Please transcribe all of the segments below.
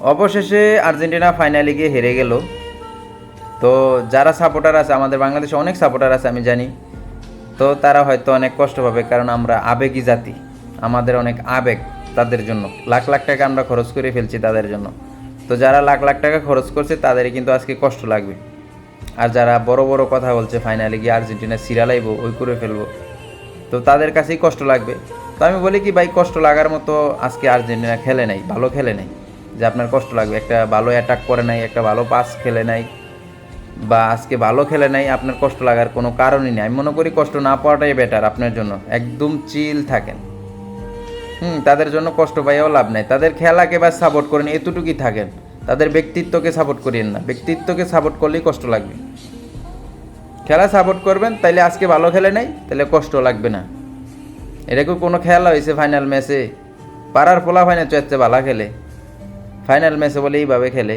অবশেষে আর্জেন্টিনা ফাইনালে গিয়ে হেরে গেল। তো যারা সাপোর্টার আছে, আমাদের বাংলাদেশে অনেক সাপোর্টার আছে আমি জানি, তো তারা হয়তো অনেক কষ্ট পাবে, কারণ আমরা আবেগী জাতি, আমাদের অনেক আবেগ তাদের জন্য। লাখ লাখ টাকা আমরা খরচ করে ফেলছি তাদের জন্য। তো যারা লাখ লাখ টাকা খরচ করছে তাদেরই কিন্তু আজকে কষ্ট লাগবে। আর যারা বড় বড় কথা বলছে ফাইনালে গিয়ে আর্জেন্টিনা সিরালাইব, ওই করে ফেলবো, তো তাদের কাছেই কষ্ট লাগবে। তো আমি বলি কি ভাই, কষ্ট লাগার মতো আজকে আর্জেন্টিনা খেলে নাই, ভালো খেলে নাই যে আপনার কষ্ট লাগবে। একটা ভালো অ্যাটাক করে নাই, একটা ভালো পাস খেলে নাই, বা আজকে ভালো খেলে নাই, আপনার কষ্ট লাগার কোনো কারণই নেই। আমি মনে করি কষ্ট না পাওয়াটাই বেটার আপনার জন্য, একদম চিল থাকেন। তাদের জন্য কষ্ট পাইও লাভ নাই, তাদের খেলাকে বা সাপোর্ট করেন, এতটুকুই থাকেন। তাদের ব্যক্তিত্বকে সাপোর্ট করিয়েন না, ব্যক্তিত্বকে সাপোর্ট করলেই কষ্ট লাগবে। খেলা সাপোর্ট করবেন, তাইলে আজকে ভালো খেলে নাই, তাহলে কষ্ট লাগবে না। এটা কি কোনো খেলা হয়েছে ফাইনাল ম্যাচে? পাড়ার পোলা ফাইনাল চাচ্ছে ভালো খেলে, ফাইনাল ম্যাচে বলে এইভাবে খেলে।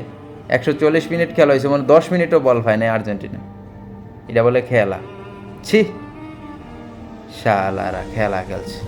140 মিনিট খেলা হয়েছে, মানে 10 মিনিটও বল পায় না আর্জেন্টিনা, এটা বলে খেলা? ছি, শালারা খেলা খেলছে।